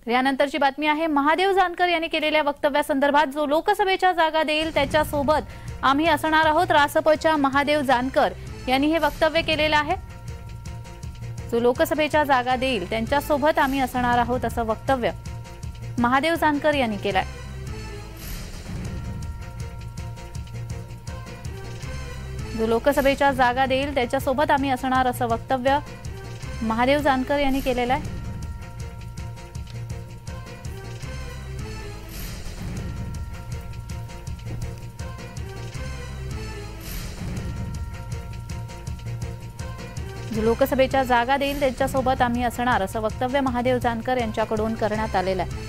तर यानंतरची बातमी आहे महादेव जानकर यांनी केलेल्या वक्तव्यासंदर्भात जो लोकसभेच्या जागा देईल त्याच्यासोबत आम्ही असणार आहोत। रासपच्या महादेव जानकर यांनी हे वक्तव्य केलेलं आहे। जो लोकसभेच्या जागा देईल त्यांच्यासोबत आम्ही असणार आहोत असं वक्तव्य महादेव जानकर यांनी केलंय। जो लोकसभेच्या जागा देईल त्याच्यासोबत आम्ही असणार असं वक्तव्य महादेव जानकर यांनी केलेलं आहे। जो लोकसभेच्या जागा देईल त्यांच्यासोबत आम्ही असणार असं वक्तव्य महादेव जानकर यांच्याकडून करण्यात आलेलं आहे।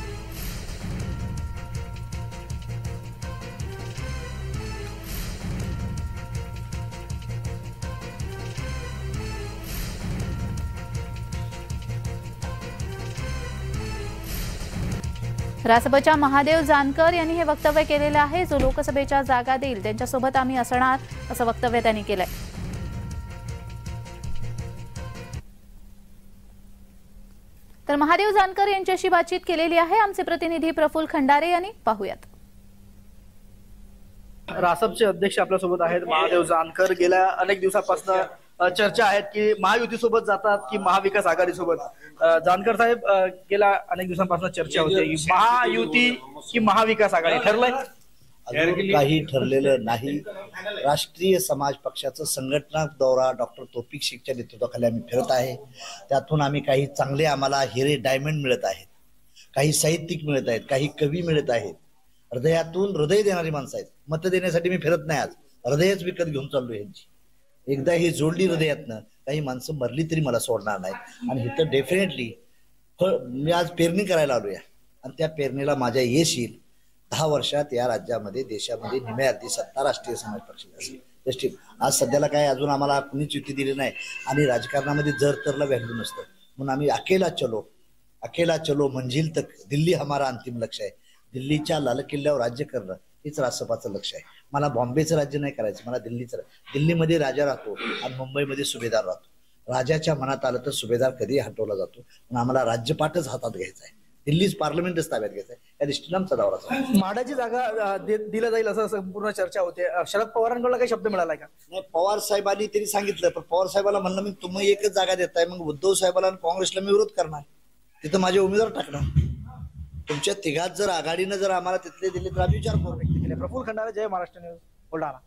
रासपच्या महादेव जानकर यांनी हे वक्तव्य केलेलं आहे। जो लोकसभेच्या जागा देईल त्यांच्यासोबत आम्ही असणार असं वक्तव्य त्यांनी केलंय। तर महादेव जानकर यांच्याशी बातचीत केलेली आहे आमचे प्रतिनिधी प्रफुल्ल खंडारे यांनी, पाहूयात। रासपचे अध्यक्ष आपल्यासोबत आहेत महादेव जानकर। गेल्या अनेक दिवसापासून चर्चा आहेत की महायुतीसोबत जातात की महाविकास आघाडीसोबत। जानकर साहेब, गेल्या अनेक दिवसांपासून चर्चा होते की महायुती की महाविकास आघाडी, ठरलंय? काही ठरलेलं नाही। राष्ट्रीय समाज पक्षाचा संघटना दौरा डॉक्टर तौफिक शेखच्या नेतृत्वाखाली आम्ही फिरत आहे। त्यातून आम्ही काही चांगले आम्हाला हिरे डायमंड मिळत आहेत, काही साहित्यिक मिळत आहेत, काही कवी मिळत आहेत। हृदयातून हृदय देणारी माणसं आहेत। मत देण्यासाठी मी फिरत नाही, आज हृदयच विकत घेऊन चाललोय यांची। एकदा ही जोडली हृदयातनं, काही माणसं मरली तरी मला सोडणार नाहीत। आणि इथं डेफिनेटली मी आज पेरणी करायला आलोय आणि त्या पेरणीला माझ्या यश येईल। 10 वर्षात या राज्यामध्ये देशामध्ये निम्म्या अर्धी सत्ता राष्ट्रीय समाज पक्षाची असेल। आज सध्याला काय अजून आम्हाला कुणीच युती दिली नाही आणि राजकारणामध्ये जर तरला व्हॅल्यू नसतं, म्हणून आम्ही अकेला चलो मंजिल तक, दिल्ली हमारा अंतिम लक्ष्य आहे। दिल्लीच्या लाल किल्ल्यावर राज्य करणं हेच रासपाचं लक्ष आहे। मला बॉम्बेचं राज्य नाही करायचं, मला दिल्लीमध्ये राजा राहतो आणि मुंबईमध्ये सुभेदार राहतो। राजाच्या मनात आलं तर सुभेदार कधी हटवला जातो, पण आम्हाला राज्यपाठच हातात घ्यायचा आहे, दिल्लीच पार्लमेंटच ताब्यात घ्यायचं आहे। या दृष्टीने आमचा दौरा आहे। माडाची जागा दिला जाईल असं संपूर्ण चर्चा होते। शरद पवारांकडून काही शब्द मिळाला का? नाही, पवार साहेबांनी तरी सांगितलं, पण पवार साहेबांना म्हणलं मी तुम्ही एकच जागा देताय, मग उद्धव साहेबांना आणि काँग्रेसला मी विरोध करणार, तिथं माझे उमेदवार टाकणार। तुमच्या तिघात जर आघाडीनं जर आम्हाला तिथले दिले तर आम्ही विचार करू। प्रफुल्ल खंडारे, जय महाराष्ट्र न्यूज, बुलढाणा।